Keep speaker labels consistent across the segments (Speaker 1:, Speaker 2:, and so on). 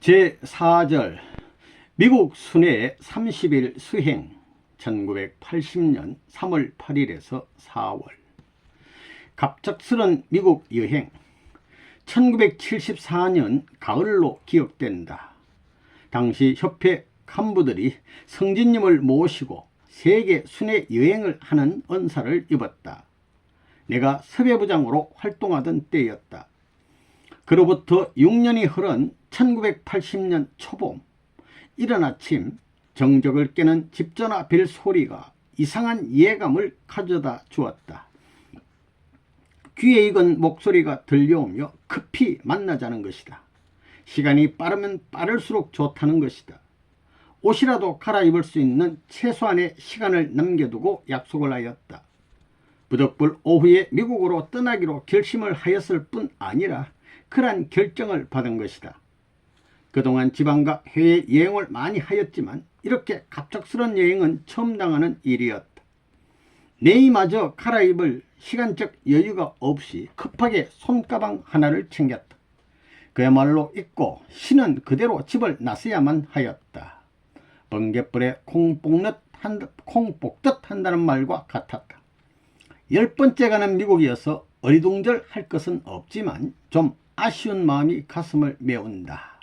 Speaker 1: 제4절 미국 순회 30일 수행 1980년 3월 8일에서 4월 갑작스런 미국 여행 1974년 가을로 기억된다. 당시 협회 간부들이 성진님을 모시고 세계 순회 여행을 하는恩사를 입었다. 내가 섭외부장으로 활동하던 때였다. 그로부터 6년이 흐른 1980년 초봄, 이른 아침 정적을 깨는 집전화 벨 소리가 이상한 예감을 가져다 주었다. 귀에 익은 목소리가 들려오며 급히 만나자는 것이다. 시간이 빠르면 빠를수록 좋다는 것이다. 옷이라도 갈아입을 수 있는 최소한의 시간을 남겨두고 약속을 하였다. 부득불 오후에 미국으로 떠나기로 결심을 하였을 뿐 아니라 그러한 결정을 받은 것이다. 그동안 지방과 해외 여행을 많이 하였지만 이렇게 갑작스런 여행은 처음 당하는 일이었다. 내이마저 갈아입을 시간적 여유가 없이 급하게 손가방 하나를 챙겼다. 그야말로 잊고 신은 그대로 집을 나서야만 하였다. 번갯불에 콩 볶듯 한다는 말과 같았다. 10번째 가는 미국이어서 어리둥절할 것은 없지만 좀 아쉬운 마음이 가슴을 메운다.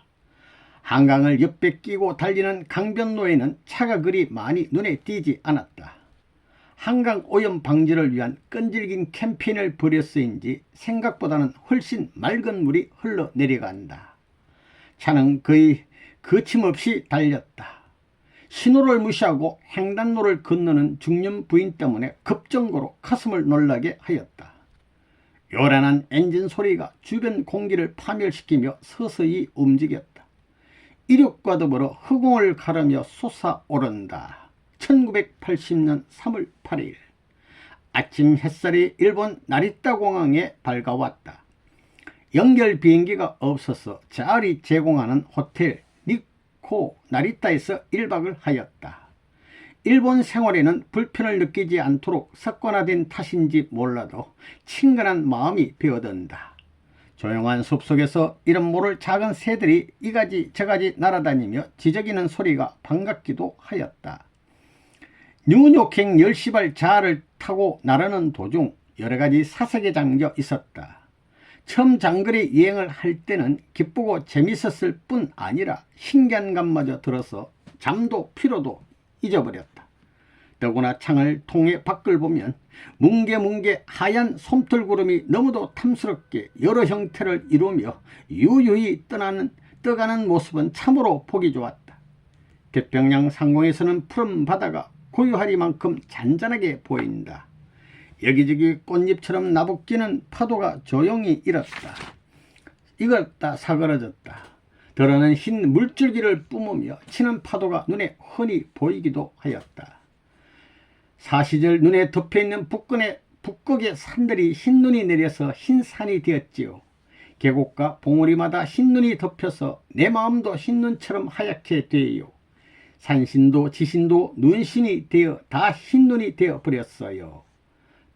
Speaker 1: 한강을 옆에 끼고 달리는 강변로에는 차가 그리 많이 눈에 띄지 않았다. 한강 오염 방지를 위한 끈질긴 캠페인을 벌였어인지 생각보다는 훨씬 맑은 물이 흘러내려간다. 차는 거의 거침없이 달렸다. 신호를 무시하고 횡단로를 건너는 중년 부인 때문에 급정거로 가슴을 놀라게 하였다. 요란한 엔진 소리가 주변 공기를 파멸시키며 서서히 움직였다. 이륙과 더불어 허공을 가르며 솟아오른다. 1980년 3월 8일 아침 햇살이 일본 나리타 공항에 밝아왔다. 연결 비행기가 없어서 자알이 제공하는 호텔 니코 나리타에서 1박을 하였다. 일본 생활에는 불편을 느끼지 않도록 습관화된 탓인지 몰라도 친근한 마음이 배어든다. 조용한 숲속에서 이름 모를 작은 새들이 이가지 저가지 날아다니며 지저귀는 소리가 반갑기도 하였다. 뉴욕행 10시발 자알을 타고 나르는 도중 여러가지 사색에 잠겨 있었다. 처음 장거리 여행을 할 때는 기쁘고 재밌었을 뿐 아니라 신기한 감마저 들어서 잠도 피로도 잊어버렸다. 더구나 창을 통해 밖을 보면 뭉게뭉게 하얀 솜털구름이 너무도 탐스럽게 여러 형태를 이루며 유유히 떠가는 모습은 참으로 보기 좋았다. 태평양 상공에서는 푸른 바다가 고요하리만큼 잔잔하게 보인다. 여기저기 꽃잎처럼 나부끼는 파도가 조용히 일었다. 익었다 사그러졌다. 덜어는 흰 물줄기를 뿜으며 치는 파도가 눈에 훤히 보이기도 하였다. 사시절 눈에 덮여있는 북극의 산들이 흰눈이 내려서 흰산이 되었지요. 계곡과 봉우리마다 흰눈이 덮여서 내 마음도 흰눈처럼 하얗게 되어요. 산신도 지신도 눈신이 되어 다 흰눈이 되어 버렸어요.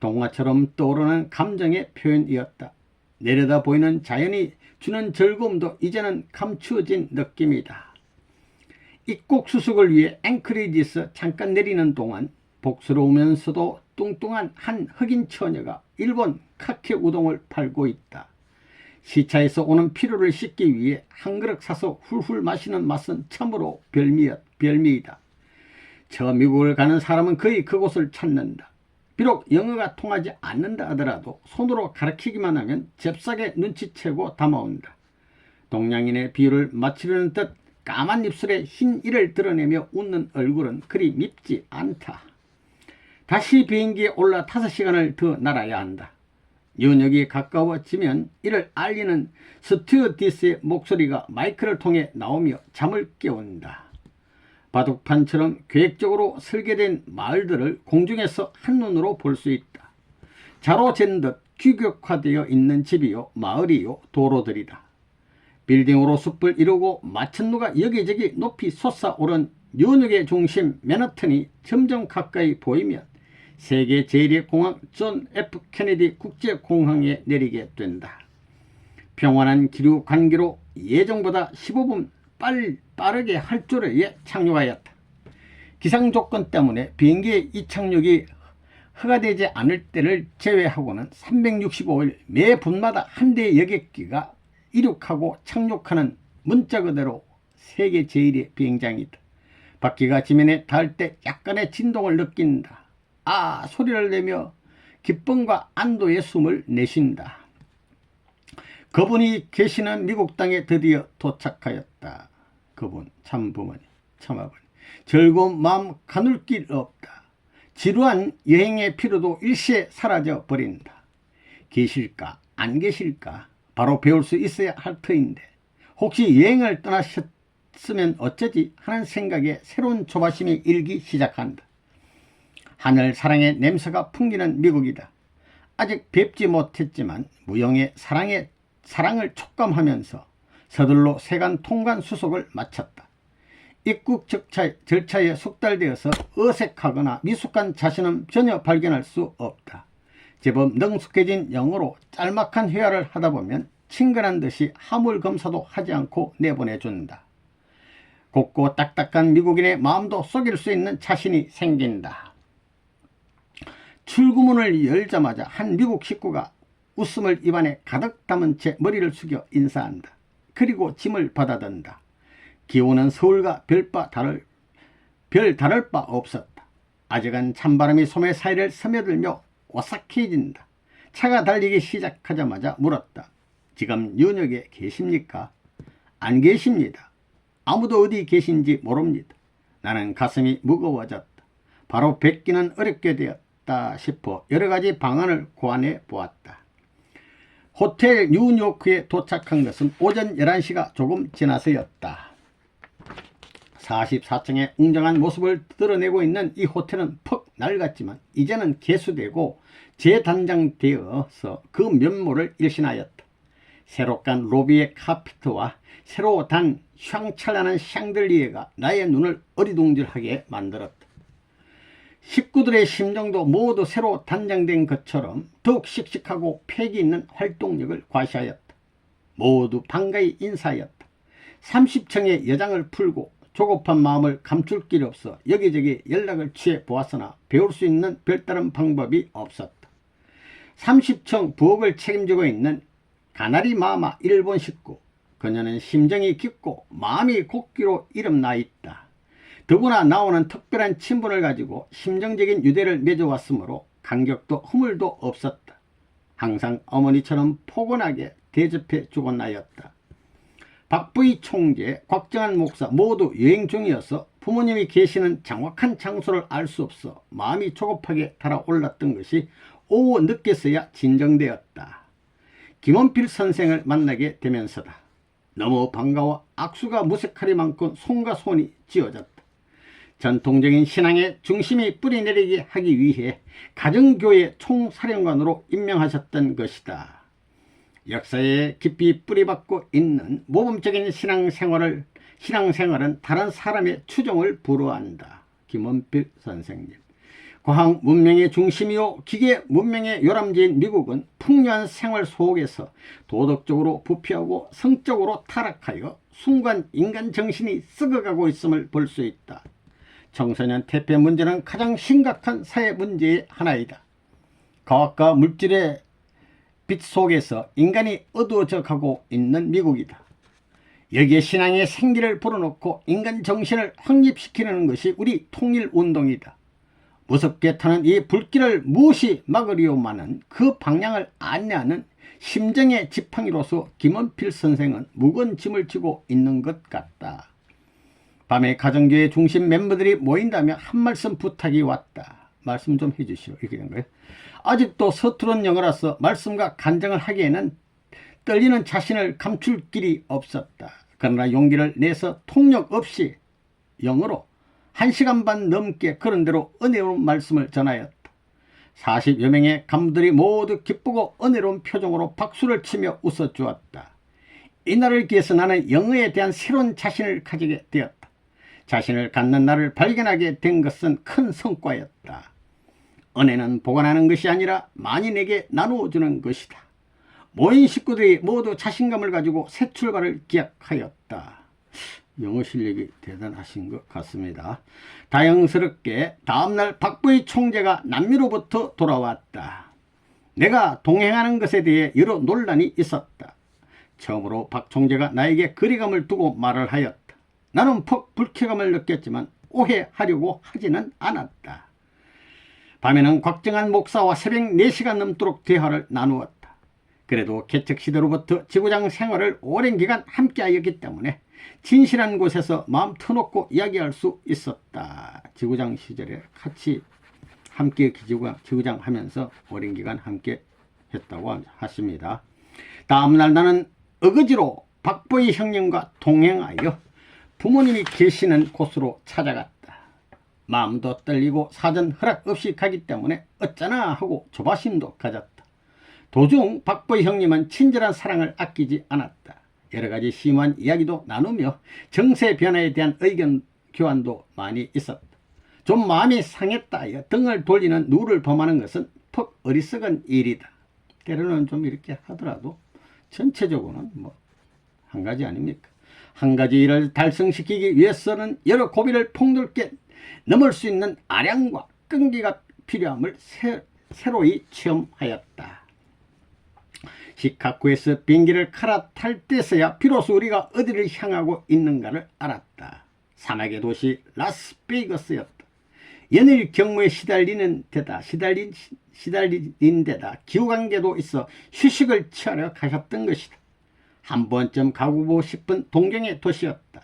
Speaker 1: 동화처럼 떠오르는 감정의 표현이었다. 내려다 보이는 자연이 주는 즐거움도 이제는 감추어진 느낌이다. 입국수속을 위해 앵커리지에서 잠깐 내리는 동안 복스러우면서도 뚱뚱한 한 흑인 처녀가 일본 카케 우동을 팔고 있다. 시차에서 오는 피로를 씻기 위해 한 그릇 사서 훌훌 마시는 맛은 참으로 별미이다. 저 미국을 가는 사람은 거의 그곳을 찾는다. 비록 영어가 통하지 않는다 하더라도 손으로 가르치기만 하면 잽싸게 눈치채고 담아온다. 동양인의 비유를 맞추려는 듯 까만 입술에 흰 이를 드러내며 웃는 얼굴은 그리 밉지 않다. 다시 비행기에 올라 5시간을 더 날아야 한다. 뉴욕이 가까워지면 이를 알리는 스튜어디스의 목소리가 마이크를 통해 나오며 잠을 깨운다. 바둑판처럼 계획적으로 설계된 마을들을 공중에서 한눈으로 볼 수 있다. 자로 잰 듯 규격화되어 있는 집이요 마을이요 도로들이다. 빌딩으로 숲을 이루고 마천루가 여기저기 높이 솟아오른 뉴욕의 중심 맨하튼이 점점 가까이 보이면 세계 제1의 공항 존 F 케네디 국제공항에 내리게 된다. 평안한 기류 관계로 예정보다 15분 빠르게 활주로에 착륙하였다. 기상 조건 때문에 비행기의 이착륙이 허가되지 않을 때를 제외하고는 365일 매 분마다 한 대의 여객기가 이륙하고 착륙하는 문자 그대로 세계 제1의 비행장이다. 바퀴가 지면에 닿을 때 약간의 진동을 느낀다. 아 소리를 내며 기쁨과 안도의 숨을 내쉰다. 그분이 계시는 미국 땅에 드디어 도착하였다. 그분 참 부모님 참 아버님 즐거운 마음 가눌 길 없다. 지루한 여행의 피로도 일시에 사라져 버린다. 계실까 안 계실까 바로 배울 수 있어야 할 터인데 혹시 여행을 떠나셨으면 어쩌지 하는 생각에 새로운 조바심이 일기 시작한다. 하늘 사랑의 냄새가 풍기는 미국이다. 아직 뵙지 못했지만 무용의 사랑을 촉감하면서 서둘러 세관 통관 수속을 마쳤다. 입국 절차에 숙달되어서 어색하거나 미숙한 자신은 전혀 발견할 수 없다. 제법 능숙해진 영어로 짤막한 회화를 하다 보면 친근한 듯이 하물 검사도 하지 않고 내보내준다. 곱고 딱딱한 미국인의 마음도 속일 수 있는 자신이 생긴다. 출구문을 열자마자 한 미국 식구가 웃음을 입안에 가득 담은 채 머리를 숙여 인사한다. 그리고 짐을 받아든다. 기온은 서울과 별 다를 바 없었다. 아직은 찬바람이 소매 사이를 스며들며 오싹해진다. 차가 달리기 시작하자마자 물었다. 지금 뉴욕에 계십니까? 안 계십니다. 아무도 어디 계신지 모릅니다. 나는 가슴이 무거워졌다. 바로 뵙기는 어렵게 되었다 싶어 여러가지 방안을 고안해 보았다. 호텔 뉴요크에 도착한 것은 오전 11시가 조금 지나서였다. 44층의 웅장한 모습을 드러내고 있는 이 호텔은 퍽 낡았지만 이제는 개수되고 재단장되어서 그 면모를 일신하였다. 새로 깐 로비의 카피트와 새로 단 샹찰나는 샹들리에가 나의 눈을 어리둥절하게 만들었다. 식구들의 심정도 모두 새로 단장된 것처럼 더욱 씩씩하고 패기 있는 활동력을 과시하였다. 모두 반가이 인사하였다. 30층의 여장을 풀고 조급한 마음을 감출 길 없어 여기저기 연락을 취해 보았으나 배울 수 있는 별다른 방법이 없었다. 30층 부엌을 책임지고 있는 가나리 마마 일본 식구. 그녀는 심정이 깊고 마음이 곱기로 이름나 있다. 더구나 나오는 특별한 친분을 가지고 심정적인 유대를 맺어왔으므로 간격도 허물도 없었다. 항상 어머니처럼 포근하게 대접해 주곤 하였다. 박부희 총재, 곽정한 목사 모두 여행 중이어서 부모님이 계시는 정확한 장소를 알 수 없어 마음이 조급하게 달아올랐던 것이 오후 늦게서야 진정되었다. 김원필 선생을 만나게 되면서다. 너무 반가워 악수가 무색하리만큼 손과 손이 쥐어졌다. 전통적인 신앙의 중심이 뿌리내리게 하기 위해 가정교회 총사령관으로 임명하셨던 것이다. 역사에 깊이 뿌리박고 있는 모범적인 신앙생활은 다른 사람의 추종을 불허한다. 김원필 선생님. 과학 문명의 중심이요 기계 문명의 요람지인 미국은 풍요한 생활 속에서 도덕적으로 부패하고 성적으로 타락하여 순간 인간 정신이 썩어가고 있음을 볼 수 있다. 청소년 퇴폐 문제는 가장 심각한 사회 문제의 하나이다. 과학과 물질의 빛 속에서 인간이 어두워져 가고 있는 미국이다. 여기에 신앙의 생기를 불어넣고 인간 정신을 확립시키는 것이 우리 통일운동이다. 무섭게 타는 이 불길을 무엇이 막으리오마는 그 방향을 안내하는 심정의 지팡이로서 김원필 선생은 무거운 짐을 지고 있는 것 같다. 밤에 가정교회 중심 멤버들이 모인다며 한 말씀 부탁이 왔다. 말씀 좀 해주시오. 이렇게 된 거예요. 아직도 서투른 영어라서 말씀과 간증을 하기에는 떨리는 자신을 감출 길이 없었다. 그러나 용기를 내서 통역 없이 영어로 1시간 반 넘게 그런 대로 은혜로운 말씀을 전하였다. 40여 명의 간부들이 모두 기쁘고 은혜로운 표정으로 박수를 치며 웃어주었다. 이날을 기해서 나는 영어에 대한 새로운 자신을 가지게 되었다. 자신을 갖는 나를 발견하게 된 것은 큰 성과였다. 은혜는 보관하는 것이 아니라 만인에게 나누어주는 것이다. 모인 식구들이 모두 자신감을 가지고 새 출발을 기약하였다. 영어 실력이 대단하신 것 같습니다. 다행스럽게 다음날 박보희 총재가 남미로부터 돌아왔다. 내가 동행하는 것에 대해 여러 논란이 있었다. 처음으로 박 총재가 나에게 거리감을 두고 말을 하였다. 나는 퍽 불쾌감을 느꼈지만 오해하려고 하지는 않았다. 밤에는 곽정한 목사와 새벽 4시간 넘도록 대화를 나누었다. 그래도 개척 시대로부터 지구장 생활을 오랜 기간 함께하였기 때문에 진실한 곳에서 마음 터놓고 이야기할 수 있었다. 지구장 시절에 같이 함께 지구장 하면서 오랜 기간 함께 했다고 하십니다. 다음날 나는 어거지로 박보희 형님과 동행하여 부모님이 계시는 곳으로 찾아갔다. 마음도 떨리고 사전 허락 없이 가기 때문에 어쩌나 하고 조바심도 가졌다. 도중 박보희 형님은 친절한 사랑을 아끼지 않았다. 여러 가지 심한 이야기도 나누며 정세 변화에 대한 의견 교환도 많이 있었다. 좀 마음이 상했다 하여 등을 돌리는 누를 범하는 것은 퍽 어리석은 일이다. 때로는 좀 이렇게 하더라도 전체적으로는 한 가지 아닙니까? 한 가지 일을 달성시키기 위해서는 여러 고비를 폭넓게 넘을 수 있는 아량과 끈기가 필요함을 새로이 체험하였다. 시카고에서 비행기를 갈아탈 때서야 비로소 우리가 어디를 향하고 있는가를 알았다. 사막의 도시 라스베이거스였다. 연일 경무에 시달린 데다 기후관계도 있어 휴식을 취하러 가셨던 것이다. 한 번쯤 가보고 싶은 동경의 도시였다.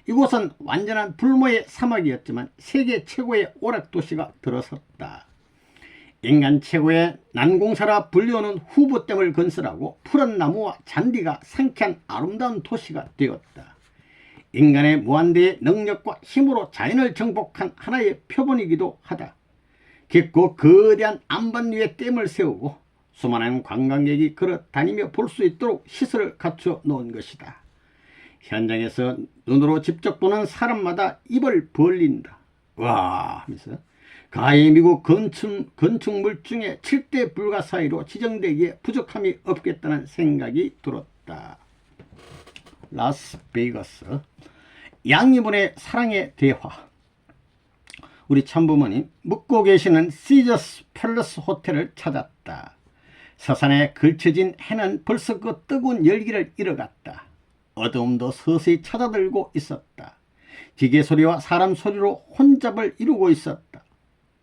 Speaker 1: 이곳은 완전한 불모의 사막이었지만 세계 최고의 오락도시가 들어섰다. 인간 최고의 난공사라 불리우는 후보댐을 건설하고 푸른 나무와 잔디가 상쾌한 아름다운 도시가 되었다. 인간의 무한대의 능력과 힘으로 자연을 정복한 하나의 표본이기도 하다. 깊고 거대한 안반 위에 댐을 세우고 수많은 관광객이 걸어 다니며 볼 수 있도록 시설을 갖춰 놓은 것이다. 현장에서 눈으로 직접 보는 사람마다 입을 벌린다. 와 하면서 가히 미국 건축물 중에 7대 불가 사이로 지정되기에 부족함이 없겠다는 생각이 들었다. 라스베이거스. 양이분의 사랑의 대화. 우리 참부모님 묵고 계시는 시저스 팰러스 호텔을 찾았다. 서산에 걸쳐진 해는 벌써 그 뜨거운 열기를 잃어갔다. 어두움도 서서히 찾아들고 있었다. 기계 소리와 사람 소리로 혼잡을 이루고 있었다.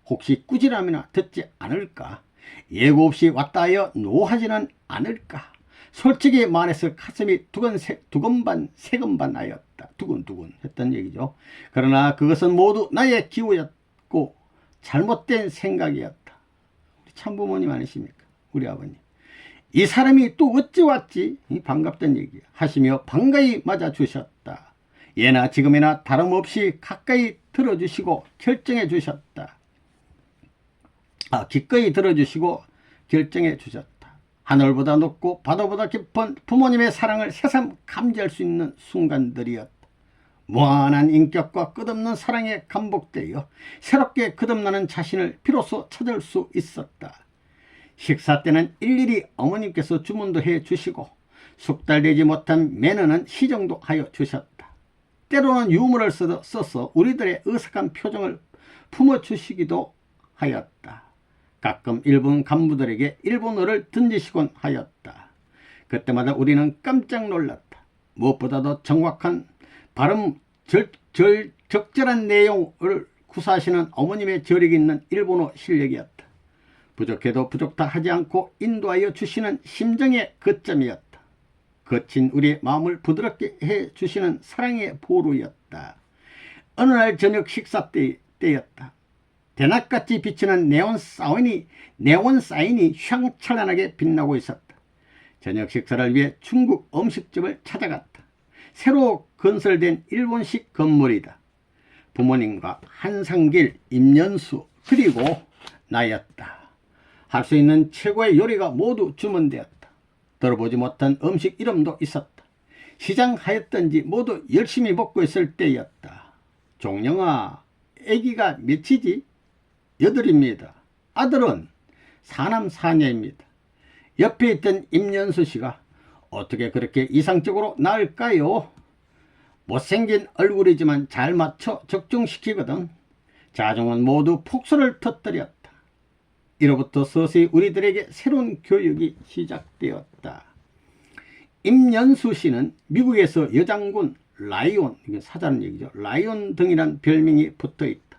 Speaker 1: 혹시 꾸지람이나 듣지 않을까? 예고 없이 왔다 하여 노하지는 않을까? 솔직히 말해서 가슴이 두근반 세근반 하였다. 두근두근 했던 얘기죠. 그러나 그것은 모두 나의 기우였고 잘못된 생각이었다. 우리 참부모님 아니십니까? 우리 아버님. 이 사람이 또 어찌 왔지? 반갑다는 얘기 하시며 반가이 맞아주셨다. 예나 지금이나 다름없이 가까이 들어주시고 결정해 주셨다. 기꺼이 들어주시고 결정해 주셨다. 하늘보다 높고 바다보다 깊은 부모님의 사랑을 새삼 감지할 수 있는 순간들이었다. 무한한 인격과 끝없는 사랑에 감복되어 새롭게 거듭나는 자신을 비로소 찾을 수 있었다. 식사 때는 일일이 어머님께서 주문도 해 주시고 숙달되지 못한 매너는 시정도 하여 주셨다. 때로는 유머를 써서 우리들의 어색한 표정을 품어주시기도 하였다. 가끔 일본 간부들에게 일본어를 던지시곤 하였다. 그때마다 우리는 깜짝 놀랐다. 무엇보다도 정확한 발음, 적절한 내용을 구사하시는 어머님의 저력이 있는 일본어 실력이었다. 부족해도 부족다 하지 않고 인도하여 주시는 심정의 거점이었다. 거친 우리의 마음을 부드럽게 해주시는 사랑의 보루였다. 어느 날 저녁 식사 때였다. 대낮같이 비치는 네온 사인이 휘황찬란하게 빛나고 있었다. 저녁 식사를 위해 중국 음식점을 찾아갔다. 새로 건설된 일본식 건물이다. 부모님과 한상길, 임연수 그리고 나였다. 할 수 있는 최고의 요리가 모두 주문되었다. 들어보지 못한 음식 이름도 있었다. 시장하였던지 모두 열심히 먹고 있을 때였다. 종영아, 아기가 몇이지? 8입니다. 아들은 4남 4녀입니다. 옆에 있던 임연수 씨가 어떻게 그렇게 이상적으로 나을까요? 못생긴 얼굴이지만 잘 맞춰 적중시키거든. 자종은 모두 폭소를 터뜨렸다. 이로부터 서서히 우리들에게 새로운 교육이 시작되었다. 임연수 씨는 미국에서 여장군 라이온, 이게 사자는 얘기죠. 라이온 등이란 별명이 붙어있다.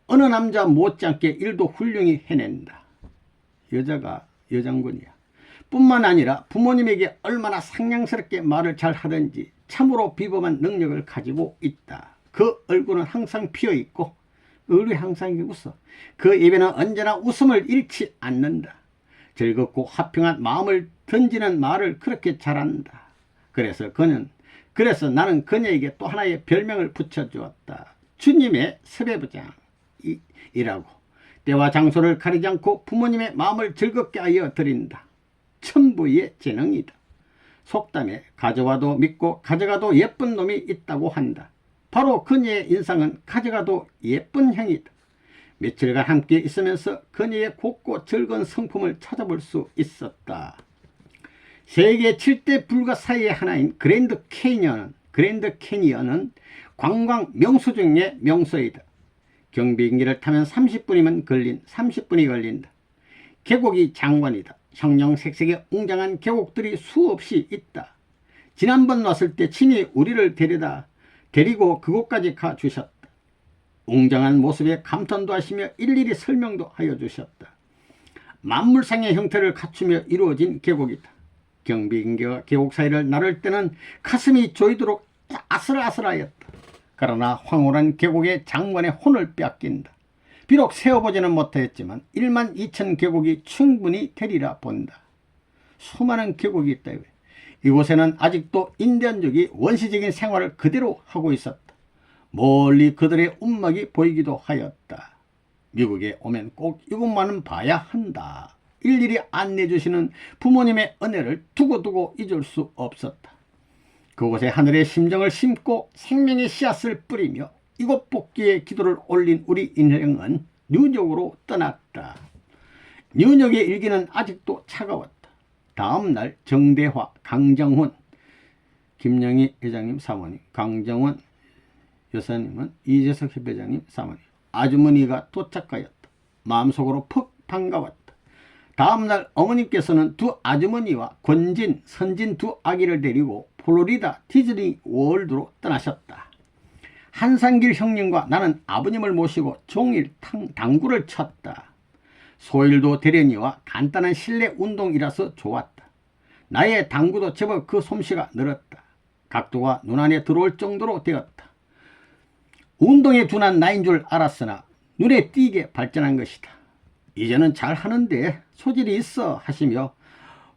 Speaker 1: 어느 남자 못지않게 일도 훌륭히 해낸다. 여자가 여장군이야. 뿐만 아니라 부모님에게 얼마나 상냥스럽게 말을 잘 하든지 참으로 비범한 능력을 가지고 있다. 그 얼굴은 항상 피어있고 얼굴이 항상 웃어. 그 입에는 언제나 웃음을 잃지 않는다. 즐겁고 화평한 마음을 던지는 말을 그렇게 잘한다. 그래서 나는 그녀에게 또 하나의 별명을 붙여주었다. 주님의 섭외부장이라고. 때와 장소를 가리지 않고 부모님의 마음을 즐겁게 하여 드린다. 천부의 재능이다. 속담에 가져와도 믿고 가져가도 예쁜 놈이 있다고 한다. 바로 그녀의 인상은 가져가도 예쁜 향이다. 며칠간 함께 있으면서 그녀의 곱고 즐거운 성품을 찾아볼 수 있었다. 세계 7대 불가 사이의 하나인 그랜드 캐니언은 관광 명소 중의 명소이다. 경비행기를 타면 30분이 걸린다. 계곡이 장관이다. 형형색색의 웅장한 계곡들이 수없이 있다. 지난번 왔을 때 친히 우리를 데리고 그곳까지 가주셨다. 웅장한 모습에 감탄도 하시며 일일이 설명도 하여 주셨다. 만물상의 형태를 갖추며 이루어진 계곡이다. 경비행기와 계곡 사이를 나를 때는 가슴이 조이도록 아슬아슬하였다. 그러나 황홀한 계곡의 장관의 혼을 빼앗긴다. 비록 세어보지는 못하였지만 12,000 계곡이 충분히 되리라 본다. 수많은 계곡이 있다. 이곳에는 아직도 인디언족이 원시적인 생활을 그대로 하고 있었다. 멀리 그들의 움막이 보이기도 하였다. 미국에 오면 꼭 이곳만은 봐야 한다. 일일이 안내해 주시는 부모님의 은혜를 두고두고 잊을 수 없었다. 그곳에 하늘의 심정을 심고 생명의 씨앗을 뿌리며 이곳 복귀의 기도를 올린 우리 인생은 뉴욕으로 떠났다. 뉴욕의 일기는 아직도 차가웠다. 다음날 정대화, 강정훈, 김영희 회장님 사모님, 강정훈 여사님은 이재석 협회장님 사모님, 아주머니가 도착하였다. 마음속으로 퍽 반가웠다. 다음날 어머님께서는 두 아주머니와 권진, 선진 두 아기를 데리고 플로리다 디즈니 월드로 떠나셨다. 한상길 형님과 나는 아버님을 모시고 종일 당구를 쳤다. 소일도 대련이와 간단한 실내 운동이라서 좋았다. 나의 당구도 제법 그 솜씨가 늘었다. 각도가 눈안에 들어올 정도로 되었다. 운동에 둔한 나인 줄 알았으나 눈에 띄게 발전한 것이다. 이제는 잘하는데 소질이 있어 하시며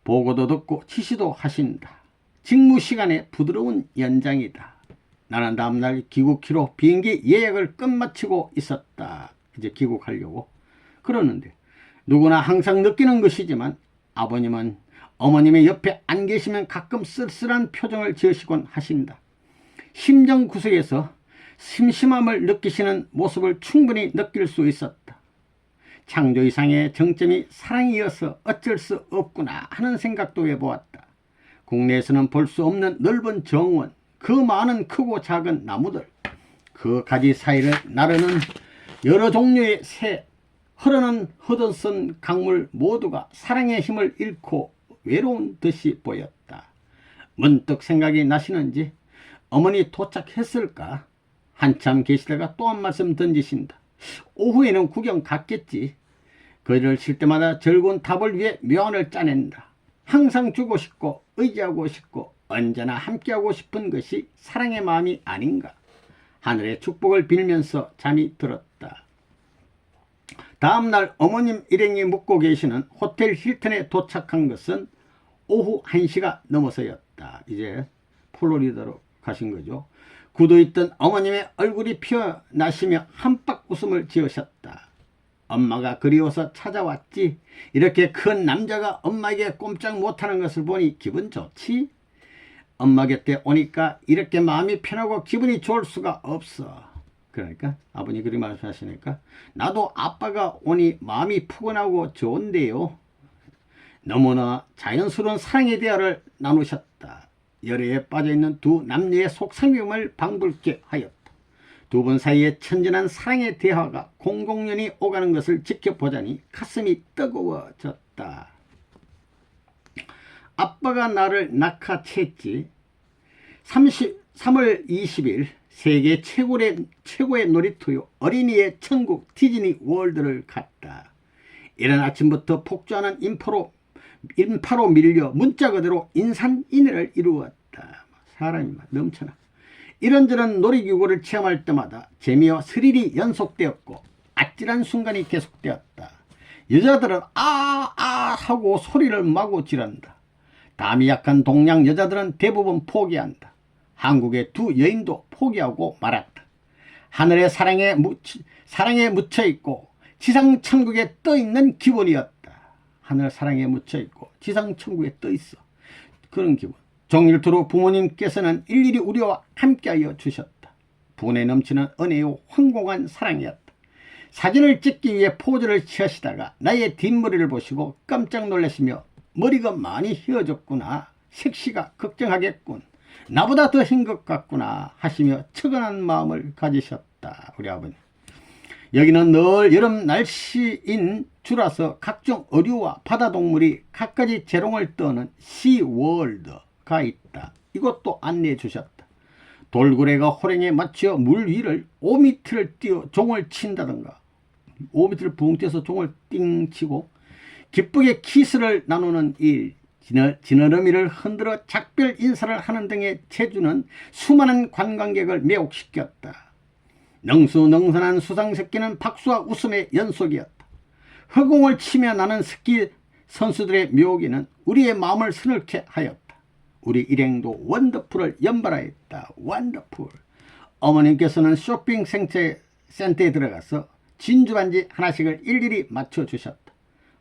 Speaker 1: 보고도 듣고 지시도 하신다. 직무 시간의 부드러운 연장이다. 나는 다음날 귀국키로 비행기 예약을 끝마치고 있었다. 이제 귀국하려고. 그러는데 누구나 항상 느끼는 것이지만 아버님은 어머님의 옆에 안 계시면 가끔 쓸쓸한 표정을 지으시곤 하신다. 심정 구석에서 심심함을 느끼시는 모습을 충분히 느낄 수 있었다. 창조 이상의 정점이 사랑이어서 어쩔 수 없구나 하는 생각도 해보았다. 국내에서는 볼 수 없는 넓은 정원, 그 많은 크고 작은 나무들, 그 가지 사이를 나르는 여러 종류의 새, 흐르는 허드슨 강물 모두가 사랑의 힘을 잃고 외로운 듯이 보였다. 문득 생각이 나시는지 어머니 도착했을까? 한참 계시다가 또 한 말씀 던지신다. 오후에는 구경 갔겠지. 거리를 칠 때마다 즐거운 답을 위해 묘안을 짜낸다. 항상 주고 싶고 의지하고 싶고 언제나 함께하고 싶은 것이 사랑의 마음이 아닌가. 하늘의 축복을 빌면서 잠이 들었다. 다음날 어머님 일행이 묵고 계시는 호텔 힐튼에 도착한 것은 오후 1시가 넘어서였다. 이제 플로리다로 가신 거죠. 굳어있던 어머님의 얼굴이 피어나시며 한박 웃음을 지으셨다. 엄마가 그리워서 찾아왔지. 이렇게 큰 남자가 엄마에게 꼼짝 못하는 것을 보니 기분 좋지? 엄마 곁에 오니까 이렇게 마음이 편하고 기분이 좋을 수가 없어. 그러니까 아버님 그렇게 말씀하시니까 나도 아빠가 오니 마음이 푸근하고 좋은데요. 너무나 자연스러운 사랑의 대화를 나누셨다. 열애에 빠져있는 두 남녀의 속상임을 방불케 하였다. 두 분 사이에 천진한 사랑의 대화가 공공연히 오가는 것을 지켜보자니 가슴이 뜨거워졌다. 아빠가 나를 낙하챘지. 3월 20일 세계 최고의 놀이터요 어린이의 천국 디즈니 월드를 갔다. 이른 아침부터 폭주하는 인파로 밀려 문자 그대로 인산인해를 이루었다. 사람이 막 넘쳐나. 이런저런 놀이기구를 체험할 때마다 재미와 스릴이 연속되었고 아찔한 순간이 계속되었다. 여자들은 아 하고 소리를 마구 지른다. 담이 약한 동양 여자들은 대부분 포기한다. 한국의 두 여인도 포기하고 말았다. 하늘의 사랑에 묻혀있고 지상천국에 떠있는 기분이었다. 하늘 사랑에 묻혀있고 지상천국에 떠있어. 그런 기분. 종일토록 부모님께서는 일일이 우리와 함께하여 주셨다. 분에 넘치는 은혜요 황공한 사랑이었다. 사진을 찍기 위해 포즈를 취하시다가 나의 뒷머리를 보시고 깜짝 놀라시며 머리가 많이 휘어졌구나. 색시가 걱정하겠군. 나보다 더 흰 것 같구나 하시며 측은한 마음을 가지셨다. 우리 아버님. 여기는 늘 여름 날씨인 주라서 각종 어류와 바다동물이 갖가지 재롱을 떠는 시월드가 있다. 이것도 안내해 주셨다. 돌고래가 호랭이에 맞춰 물 위를 5m를 뛰어 종을 친다던가 5m를 붕 뛰어서 종을 띵 치고 기쁘게 키스를 나누는 일, 지느러미를 흔들어 작별 인사를 하는 등의 체주는 수많은 관광객을 매혹시켰다. 능수능선한 수상새끼는 박수와 웃음의 연속이었다. 허공을 치며 나는 스키 선수들의 묘기는 우리의 마음을 서늘케 하였다. 우리 일행도 원더풀을 연발하였다. 원더풀. 어머님께서는 쇼핑 센터에 들어가서 진주반지 하나씩을 일일이 맞춰주셨다.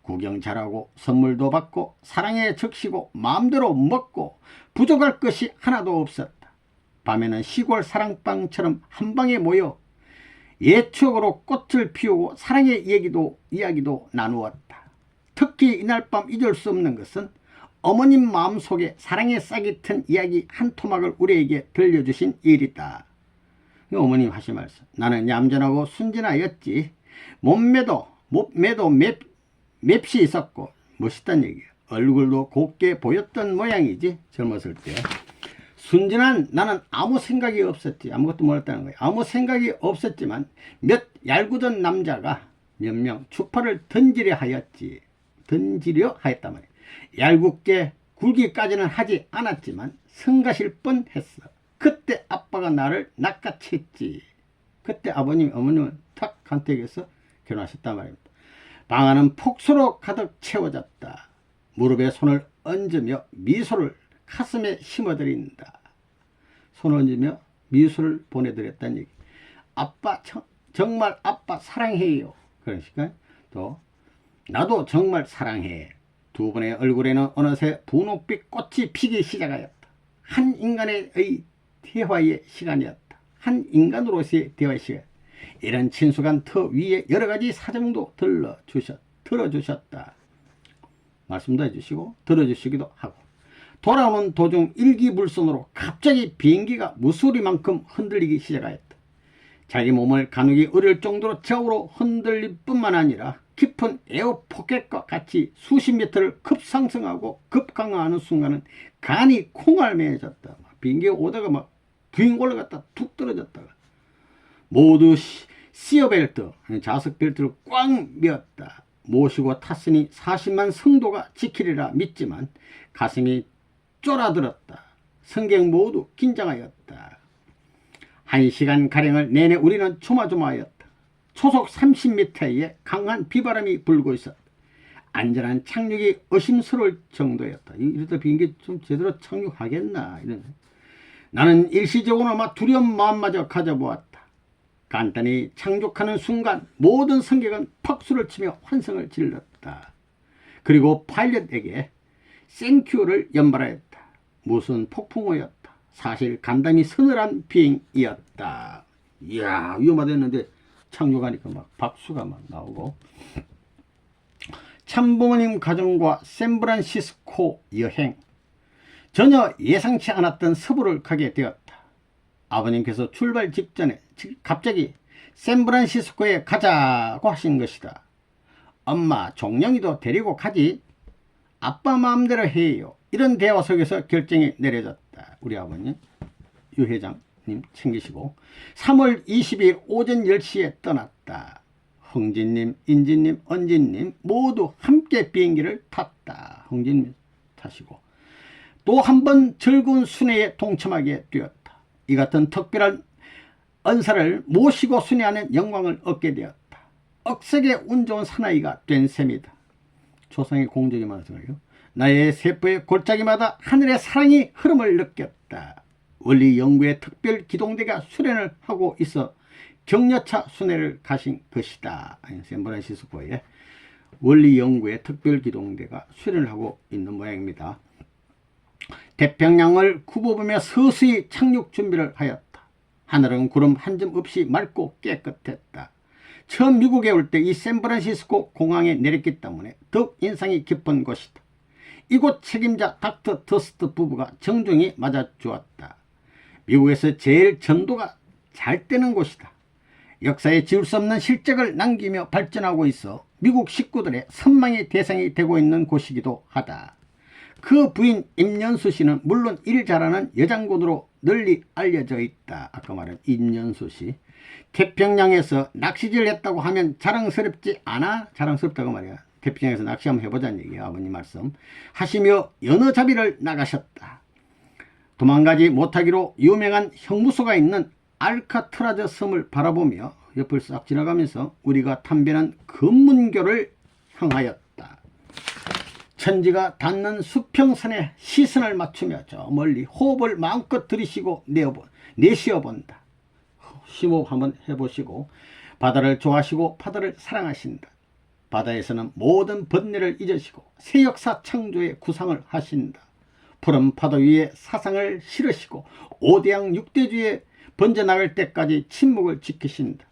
Speaker 1: 구경 잘하고 선물도 받고 사랑에 적시고 마음대로 먹고 부족할 것이 하나도 없었다. 밤에는 시골 사랑방처럼 한방에 모여 옛 추억으로 꽃을 피우고 사랑의 이야기도 나누었다. 특히 이날 밤 잊을 수 없는 것은 어머님 마음속에 사랑의 싹이 튼 이야기 한 토막을 우리에게 들려주신 일이다. 어머님 하신 말씀. 나는 얌전하고 순진하였지. 몸매도 맵시 있었고 멋있다는 얘기야. 얼굴도 곱게 보였던 모양이지. 젊었을 때. 순진한 나는 아무 생각이 없었지. 아무것도 몰랐다는 거야. 아무 생각이 없었지만 몇 얄궂은 남자가 몇 명 추파를 던지려 하였단 말이야. 얄궂게 굴기까지는 하지 않았지만 성가실 뻔했어. 그때 아빠가 나를 낚아챘지. 그때 아버님 어머님은 탁 간택해서 결혼하셨단 말입니다. 방 안은 폭소로 가득 채워졌다. 무릎에 손을 얹으며 미소를 가슴에 심어드린다. 손을 얹으며 미소를 보내드렸다는 얘기. 아빠 정말 아빠 사랑해요. 그러니까 또 나도 정말 사랑해. 두 분의 얼굴에는 어느새 분홍빛 꽃이 피기 시작하였다. 한 인간의 대화의 시간이었다. 한 인간으로서의 대화의 시간. 이런 친숙한 터 위에 여러가지 사정도 들어주셨다. 말씀도 해주시고 들어주시기도 하고. 돌아오는 도중 일기불손으로 갑자기 비행기가 무소리만큼 흔들리기 시작하였다. 자기 몸을 가누기 어려울 정도로 좌우로 흔들릴 뿐만 아니라 깊은 에어포켓과 같이 수십 미터를 급상승하고 급강하하는 순간은 간이 콩알매해졌다. 비행기가 오다가 막 빙 올라갔다 툭 떨어졌다가 모두 시어벨트, 좌석 벨트를 꽉 메었다. 모시고 탔으니 40만 성도가 지키리라 믿지만 가슴이 쫄아들었다. 성객 모두 긴장하였다. 1시간가량을 내내 우리는 조마조마하였다. 초속 30m에 강한 비바람이 불고 있었다. 안전한 착륙이 의심스러울 정도였다. 이러다 비행기 좀 제대로 착륙하겠나 이런. 나는 일시적으로나마 두려운 마음마저 가져보았다. 간단히 착륙하는 순간 모든 승객은 박수를 치며 환성을 질렀다. 그리고 파일럿에게 땡큐를 연발하였다. 무슨 폭풍우였다. 사실 간담이 서늘한 비행이었다. 이야 위험하다했는데 착륙하니까 막 박수가 막 나오고. 참부모님 가정과 샌프란시스코 여행. 전혀 예상치 않았던 서부를 가게 되었다. 아버님께서 출발 직전에 갑자기 샌프란시스코에 가자고 하신 것이다. 엄마, 종영이도 데리고 가지. 아빠 마음대로 해요. 이런 대화 속에서 결정이 내려졌다. 우리 아버님, 유 회장님 챙기시고 3월 20일 오전 10시에 떠났다. 흥진님, 인진님, 언진님 모두 함께 비행기를 탔다. 흥진님 타시고 또 한 번 즐거운 순회에 동참하게 되었다. 이 같은 특별한 은사를 모시고 순회하는 영광을 얻게 되었다. 억세게 운 좋은 사나이가 된 셈이다. 조상의 공적이 많아서요. 나의 세포의 골짜기마다 하늘의 사랑이 흐름을 느꼈다. 원리연구의 특별 기동대가 수련을 하고 있어 격려차 순회를 가신 것이다. 샌프란시스코에 원리연구의 특별 기동대가 수련을 하고 있는 모양입니다. 태평양을 굽어보며 서서히 착륙 준비를 하였다. 하늘은 구름 한 점 없이 맑고 깨끗했다. 처음 미국에 올 때 이 샌프란시스코 공항에 내렸기 때문에 더욱 인상이 깊은 곳이다. 이곳 책임자 닥터 더스트 부부가 정중히 맞아주었다. 미국에서 제일 전도가 잘 되는 곳이다. 역사에 지울 수 없는 실적을 남기며 발전하고 있어 미국 식구들의 선망의 대상이 되고 있는 곳이기도 하다. 그 부인 임연수 씨는 물론 일 잘하는 여장군으로 널리 알려져 있다. 아까 말한 임연수 씨. 태평양에서 낚시질 했다고 하면 자랑스럽지 않아? 자랑스럽다고 말이야. 태평양에서 낚시 한번 해보자는 얘기야. 아버님 말씀 하시며 연어잡이를 나가셨다. 도망가지 못하기로 유명한 형무소가 있는 알카트라즈 섬을 바라보며 옆을 싹 지나가면서 우리가 탐변한 금문교를 향하였다. 천지가 닿는 수평선에 시선을 맞추며 저 멀리 호흡을 마음껏 들이쉬고 내쉬어본다. 심호흡 한번 해보시고 바다를 좋아하시고 바다를 사랑하신다. 바다에서는 모든 번뇌를 잊으시고 새 역사 창조의 구상을 하신다. 푸른 파도 위에 사상을 실으시고 오대양 육대주에 번져나갈 때까지 침묵을 지키신다.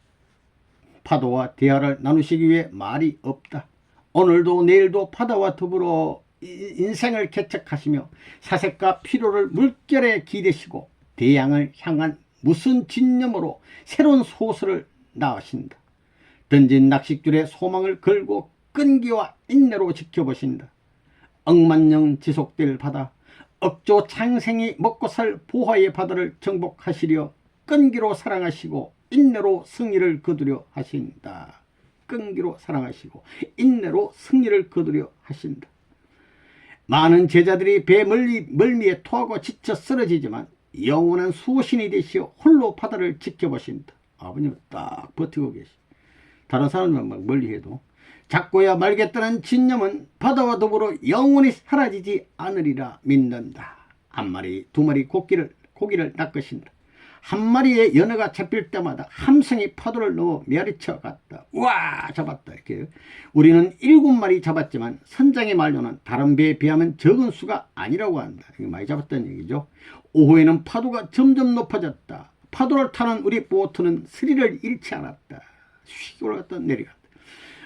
Speaker 1: 파도와 대화를 나누시기 위해 말이 없다. 오늘도 내일도 바다와 더불어 인생을 개척하시며 사색과 피로를 물결에 기대시고 대양을 향한 무슨 진념으로 새로운 소설을 나으신다. 던진 낚싯줄에 소망을 걸고 끈기와 인내로 지켜보신다. 억만년 지속될 바다, 억조 창생이 먹고 살 보화의 바다를 정복하시려 끈기로 사랑하시고 인내로 승리를 거두려 하신다. 끈기로 사랑하시고 인내로 승리를 거두려 하신다. 많은 제자들이 배 멀미에 토하고 지쳐 쓰러지지만 영원한 수호신이 되시어 홀로 바다를 지켜보신다. 아버님은 딱 버티고 계시. 다른 사람은 막 멀리해도 작고야 말겠다는 진념은 바다와 더불어 영원히 사라지지 않으리라 믿는다. 한 마리 두 마리 고기를 낚으신다. 한 마리의 연어가 잡힐 때마다 함성이 파도를 넘어 메아리쳐 갔다. 우와 잡았다. 이렇게 우리는 7마리 잡았지만 선장의 말로는 다른 배에 비하면 적은 수가 아니라고 한다. 이게 많이 잡았다는 얘기죠. 오후에는 파도가 점점 높아졌다. 파도를 타는 우리 보트는 스릴을 잃지 않았다. 휙 올라갔다 내려갔다.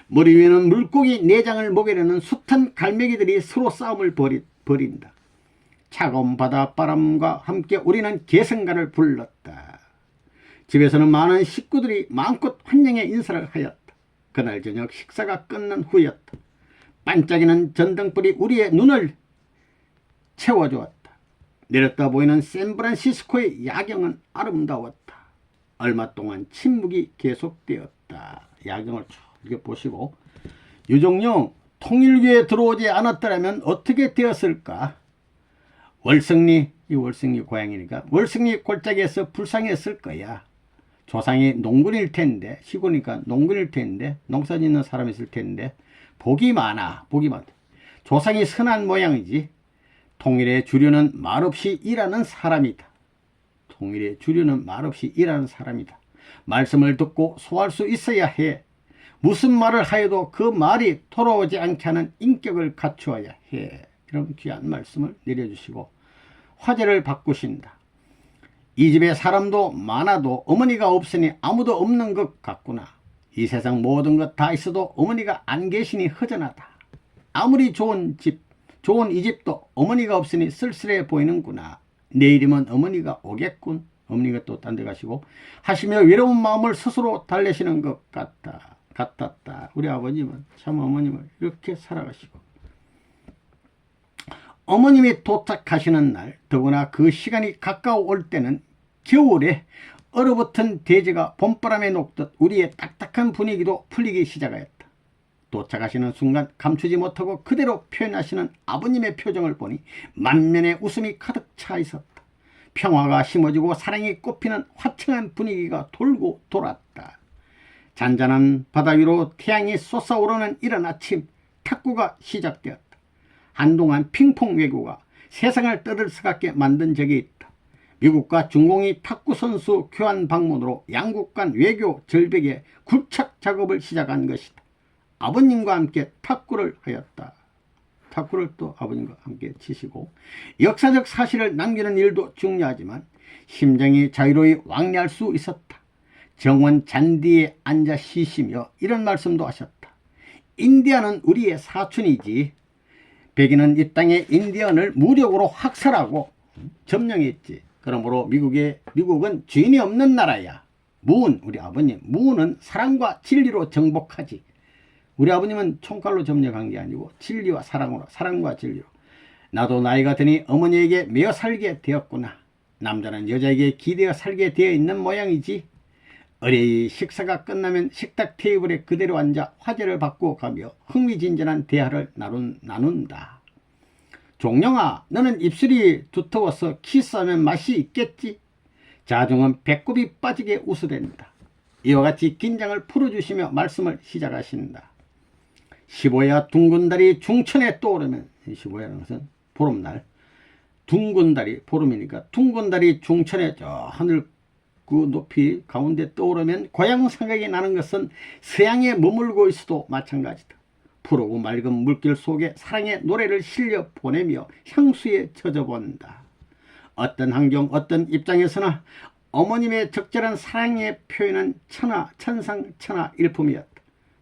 Speaker 1: 머리 위에는 물고기 내장을 먹이려는 숱한 갈매기들이 서로 싸움을 벌인다. 차가운 바닷바람과 함께 우리는 개성가를 불렀다. 집에서는 많은 식구들이 마음껏 환영의 인사를 하였다. 그날 저녁 식사가 끝난 후였다. 반짝이는 전등불이 우리의 눈을 채워주었다. 내렸다 보이는 샌프란시스코의 야경은 아름다웠다. 얼마 동안 침묵이 계속되었다. 야경을 쭉 이렇게 보시고 유종룡, 통일교에 들어오지 않았더라면 어떻게 되었을까? 월성리, 이 월성리 고향이니까 월성리 골짜기에서 불쌍했을 거야. 조상이 농군일 텐데, 시골이니까 농군일 텐데, 농사 짓는 사람이 있을 텐데 복이 많아. 복이 많다. 조상이 선한 모양이지. 통일의 주류는 말없이 일하는 사람이다. 통일의 주류는 말없이 일하는 사람이다. 말씀을 듣고 소화할 수 있어야 해. 무슨 말을 하여도 그 말이 돌아오지 않게 하는 인격을 갖추어야 해. 이런 귀한 말씀을 내려주시고 화제를 바꾸신다. 이 집에 사람도 많아도 어머니가 없으니 아무도 없는 것 같구나. 이 세상 모든 것 다 있어도 어머니가 안 계시니 허전하다. 아무리 좋은 집, 좋은 이 집도 어머니가 없으니 쓸쓸해 보이는구나. 내일이면 어머니가 오겠군. 어머니가 또 딴 데 가시고 하시며 외로운 마음을 스스로 달래시는 것 같았다. 우리 아버님은 참 어머님을 이렇게 살아가시고, 어머님이 도착하시는 날, 더구나 그 시간이 가까워 올 때는 겨울에 얼어붙은 대지가 봄바람에 녹듯 우리의 딱딱한 분위기도 풀리기 시작하였다. 도착하시는 순간 감추지 못하고 그대로 표현하시는 아버님의 표정을 보니 만면에 웃음이 가득 차 있었다. 평화가 심어지고 사랑이 꽃피는 화창한 분위기가 돌고 돌았다. 잔잔한 바다 위로 태양이 솟아오르는 이른 아침, 탁구가 시작되었다. 한동안 핑퐁 외교가 세상을 떠들썩하게 만든 적이 있다. 미국과 중공이 탁구 선수 교환 방문으로 양국 간 외교 절벽의 굴착 작업을 시작한 것이다. 아버님과 함께 탁구를 하였다. 탁구를 또 아버님과 함께 치시고, 역사적 사실을 남기는 일도 중요하지만 심장이 자유로이 왕래할 수 있었다. 정원 잔디에 앉아 쉬시며 이런 말씀도 하셨다. 인디언은 우리의 사촌이지. 백인은 이 땅의 인디언을 무력으로 학살하고 점령했지. 그러므로 미국은 주인이 없는 나라야. 우리 아버님, 무는 사랑과 진리로 정복하지. 우리 아버님은 총칼로 점령한 게 아니고 진리와 사랑으로, 사랑과 진리로. 나도 나이가 드니 어머니에게 매어 살게 되었구나. 남자는 여자에게 기대어 살게 되어 있는 모양이지. 어레이 식사가 끝나면 식탁 테이블에 그대로 앉아 화제를 받고 가며 흥미진진한 대화를 나눈다. 종영아, 너는 입술이 두터워서 키스하면 맛이 있겠지? 자중은 배꼽이 빠지게 웃어댄다. 이와 같이 긴장을 풀어주시며 말씀을 시작하신다. 15야 둥근 달이 중천에 떠오르면, 15야라는 것은 보름날, 둥근 달이 보름이니까 둥근 달이 중천에 저 하늘 그 높이 가운데 떠오르면 고향 생각이 나는 것은 서양에 머물고 있어도 마찬가지다. 푸르고 맑은 물길 속에 사랑의 노래를 실려 보내며 향수에 젖어본다. 어떤 환경, 어떤 입장에서나 어머님의 적절한 사랑의 표현은 천상천하일품이었다.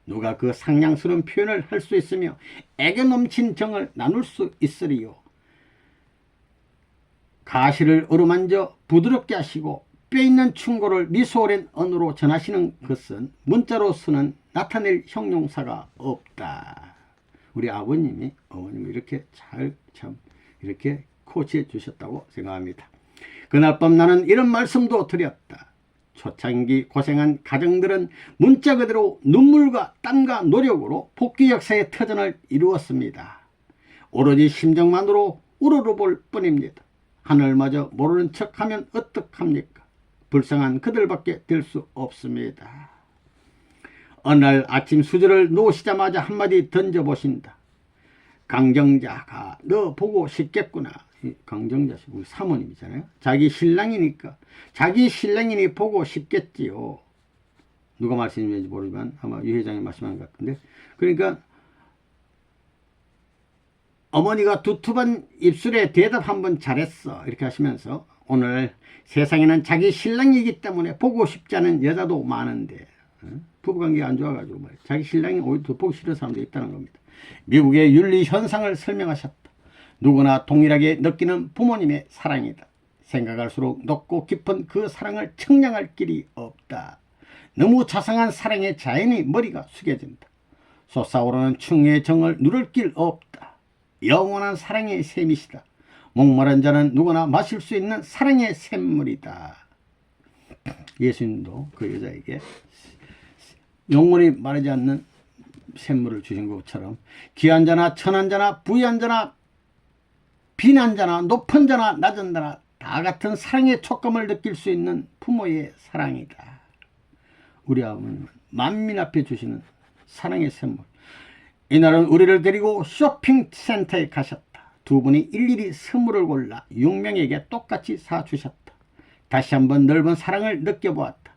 Speaker 1: 누가 그 상냥스러운 표현을 할 수 있으며 애교 넘친 정을 나눌 수 있으리요. 가시를 어루만져 부드럽게 하시고 뼈있는 충고를 미소오랜 언어로 전하시는 것은 문자로서는 나타낼 형용사가 없다. 우리 아버님이 어머님을 이렇게 참 이렇게 코치해 주셨다고 생각합니다. 그날 밤 나는 이런 말씀도 드렸다. 초창기 고생한 가정들은 문자 그대로 눈물과 땀과 노력으로 복귀 역사의 터전을 이루었습니다. 오로지 심정만으로 우러러볼 뿐입니다. 하늘마저 모르는 척하면 어떡합니까? 불쌍한 그들밖에 될 수 없습니다. 어느 날 아침 수저를 놓으시자마자 한마디 던져보신다. 강정자가 너 보고 싶겠구나. 강정자 씨 우리 사모님이잖아요. 자기 신랑이니 보고 싶겠지요. 누가 말씀인지 모르지만 아마 유 회장이 말씀한 것 같은데, 그러니까 어머니가 두툼한 입술에 대답 한번 잘했어 이렇게 하시면서, 오늘 세상에는 자기 신랑이기 때문에 보고 싶지 않은 여자도 많은데, 부부관계가 안 좋아가지고 말이야. 자기 신랑이 오히려 더 보기 싫은 사람도 있다는 겁니다. 미국의 윤리 현상을 설명하셨다. 누구나 동일하게 느끼는 부모님의 사랑이다. 생각할수록 높고 깊은 그 사랑을 청량할 길이 없다. 너무 자상한 사랑의 자연이 머리가 숙여진다. 솟아오르는 충의 정을 누를 길 없다. 영원한 사랑의 샘이시다. 목마른 자는 누구나 마실 수 있는 사랑의 샘물이다. 예수님도 그 여자에게 영원히 마르지 않는 샘물을 주신 것처럼 귀한 자나 천한 자나 부유한 자나 빈한 자나 높은 자나 낮은 자나 다 같은 사랑의 촉감을 느낄 수 있는 부모의 사랑이다. 우리 아버님은 만민 앞에 주시는 사랑의 샘물. 이날은 우리를 데리고 쇼핑센터에 가셨다. 두 분이 일일이 선물을 골라 6명에게 똑같이 사주셨다. 다시 한번 넓은 사랑을 느껴보았다.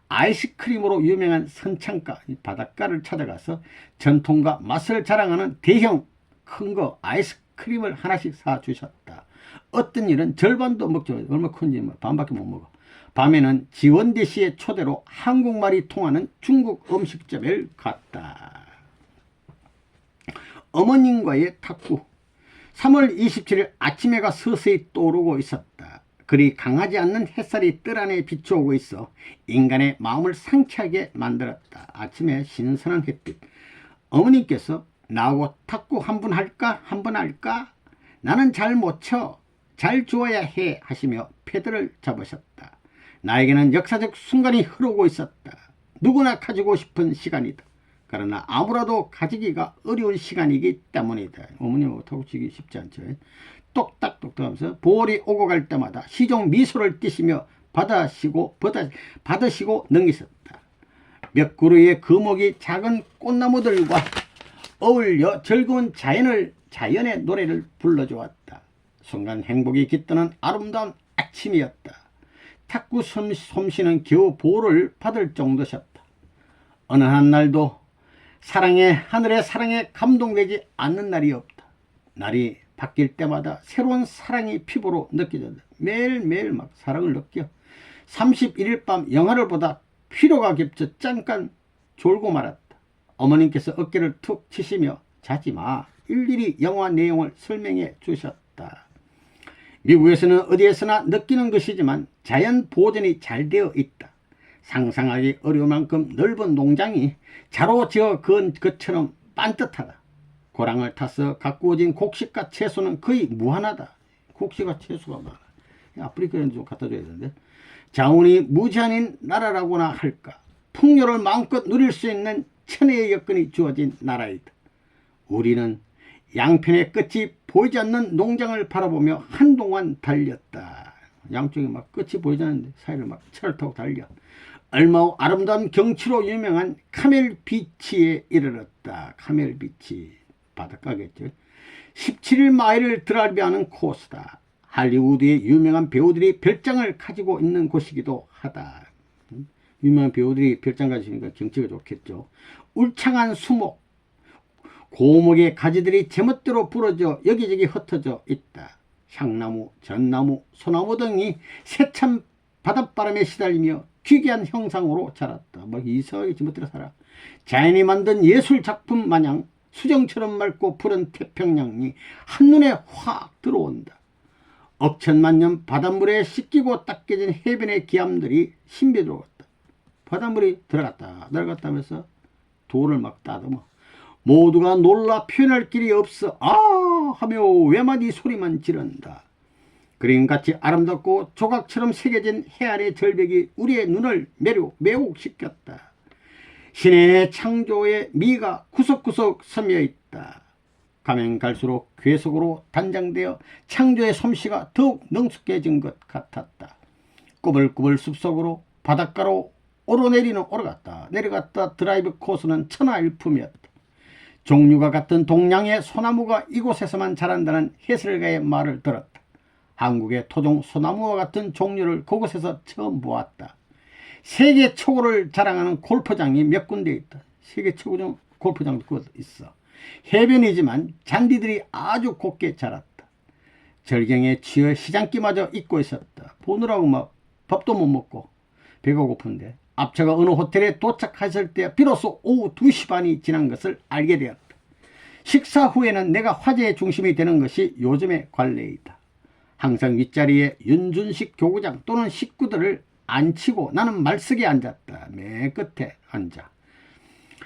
Speaker 1: 아이스크림으로 유명한 선창가 바닷가를 찾아가서 전통과 맛을 자랑하는 대형 큰 거 아이스크림을 하나씩 사주셨다. 어떤 일은 절반도 먹지 않아요. 얼마나 큰지 반밖에 못 먹어. 밤에는 지원대 씨의 초대로 한국말이 통하는 중국 음식점을 갔다. 어머님과의 탁구. 3월 27일 아침 해가 서서히 떠오르고 있었다. 그리 강하지 않는 햇살이 뜰 안에 비추오고 있어 인간의 마음을 상쾌하게 만들었다. 아침에 신선한 햇빛. 어머님께서 나하고 탁구 한번 할까? 한번 할까? 나는 잘 못 쳐. 잘 주어야 해 하시며 패드를 잡으셨다. 나에게는 역사적 순간이 흐르고 있었다. 누구나 가지고 싶은 시간이다. 그러나 아무라도 가지기가 어려운 시간이기 때문이다. 어머님하고 탁구 치기 쉽지 않죠. 똑딱똑딱 하면서 볼이 오고 갈 때마다 시종 미소를 띠시며 받으시고 넘기셨다. 몇 그루의 거목이 작은 꽃나무들과 어울려 즐거운 자연의 노래를 불러주었다. 순간 행복이 깃드는 아름다운 아침이었다. 탁구 솜씨는 겨우 보호를 받을 정도셨다. 어느 한 날도 하늘의 사랑에 감동되지 않는 날이 없다. 날이 바뀔 때마다 새로운 사랑이 피부로 느껴진다. 매일매일 막 사랑을 느껴. 31일 밤 영화를 보다 피로가 겹쳐 잠깐 졸고 말았다. 어머님께서 어깨를 툭 치시며 자지마 일일이 영화 내용을 설명해 주셨다. 미국에서는 어디에서나 느끼는 것이지만 자연 보존이 잘 되어 있다. 상상하기 어려울 만큼 넓은 농장이 자로 지어 그은 것처럼 반듯하다. 고랑을 타서 가꾸어진 곡식과 채소는 거의 무한하다. 곡식과 채소가 많아. 아프리카에는 좀 갖다 줘야 되는데. 자원이 무제한인 나라라고나 할까. 풍요를 마음껏 누릴 수 있는 천혜의 여건이 주어진 나라이다. 우리는 양편의 끝이 보이지 않는 농장을 바라보며 한동안 달렸다. 양쪽에 막 끝이 보이지 않는데 사이를 막 차를 타고 달려. 얼마 후 아름다운 경치로 유명한 카멜 비치에 이르렀다. 카멜 비치 바닷가겠죠. 17일 마일을 드라이브하는 코스다. 할리우드의 유명한 배우들이 별장을 가지고 있는 곳이기도 하다. 유명한 배우들이 별장 가지니까 경치가 좋겠죠. 울창한 수목, 고목의 가지들이 제멋대로 부러져 여기저기 흩어져 있다. 향나무, 전나무, 소나무 등이 세찬 바닷바람에 시달리며 귀귀한 형상으로 자랐다. 막 이상하게 제멋대로 살아. 자연이 만든 예술작품 마냥 수정처럼 맑고 푸른 태평양이 한눈에 확 들어온다. 억천만년 바닷물에 씻기고 닦여진 해변의 기암들이 신비로웠다. 바닷물이 들어갔다 내려갔다 하면서 돌을 막 따듬어. 모두가 놀라 표현할 길이 없어 하며 외마디 소리만 지른다. 그림같이 아름답고 조각처럼 새겨진 해안의 절벽이 우리의 눈을 매혹시켰다. 신의 창조의 미가 구석구석 서며 있다. 가면 갈수록 괴석으로 단장되어 창조의 솜씨가 더욱 능숙해진 것 같았다. 꾸불꾸불 숲속으로 바닷가로 오르갔다 내려갔다. 드라이브 코스는 천하일품이었다. 종류가 같은 동양의 소나무가 이곳에서만 자란다는 해설가의 말을 들었다. 한국의 토종 소나무와 같은 종류를 그곳에서 처음 보았다. 세계 최고를 자랑하는 골프장이 몇 군데 있다. 세계 최고종 골프장도 그곳 있어. 해변이지만 잔디들이 아주 곱게 자랐다. 절경에 취해 시장기마저 잊고 있었다. 보느라고 막 밥도 못 먹고 배가 고픈데 앞차가 어느 호텔에 도착했을 때 비로소 오후 2시 반이 지난 것을 알게 되었다. 식사 후에는 내가 화제의 중심이 되는 것이 요즘의 관례이다. 항상 윗자리에 윤준식 교구장 또는 식구들을 앉히고 나는 말석에 앉았다. 맨 끝에 앉아.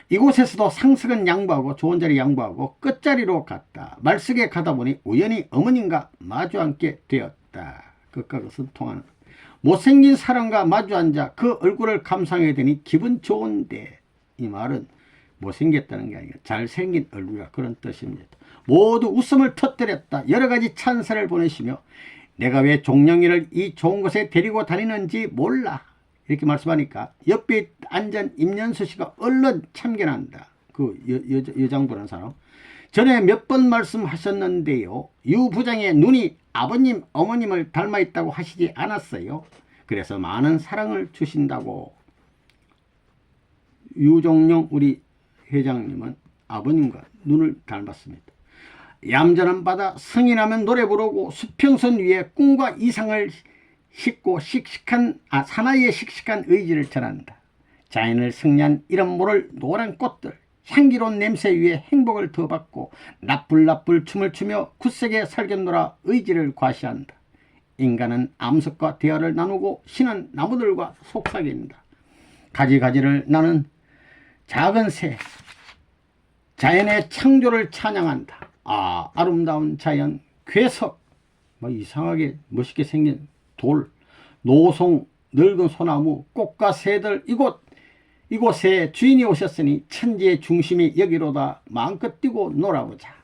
Speaker 1: 이곳에서도 상석은 양보하고 좋은 자리 양보하고 끝자리로 갔다. 말석에 가다 보니 우연히 어머님과 마주 앉게 되었다. 그것과 그것은 통하는. 못생긴 사람과 마주 앉아 그 얼굴을 감상하게 되니 기분 좋은데, 이 말은 못생겼다는 게 아니라 잘생긴 얼굴이라 그런 뜻입니다. 모두 웃음을 터뜨렸다. 여러가지 찬사를 보내시며 내가 왜 종영이를 이 좋은 곳에 데리고 다니는지 몰라 이렇게 말씀하니까 옆에 앉은 임연수 씨가 얼른 참견한다. 그 여장부라는 사람. 전에 몇 번 말씀하셨는데요. 유 부장의 눈이 아버님, 어머님을 닮아 있다고 하시지 않았어요? 그래서 많은 사랑을 주신다고. 유종영 우리 회장님은 아버님과 눈을 닮았습니다. 얌전한 바다, 성이 나면 노래 부르고 수평선 위에 꿈과 이상을 싣고 사나이의 씩씩한 의지를 전한다. 자연을 승리한 이름 모를 노란 꽃들, 향기로운 냄새 위에 행복을 더 받고 나불나불 춤을 추며 굳세게 살겠노라 의지를 과시한다. 인간은 암석과 대화를 나누고 신은 나무들과 속삭인다. 가지가지를 나는 작은 새, 자연의 창조를 찬양한다. 아름다운 자연, 괴석, 이상하게 멋있게 생긴 돌, 노송, 늙은 소나무, 꽃과 새들, 이곳에 주인이 오셨으니 천지의 중심이 여기로다. 마음껏 뛰고 놀아보자.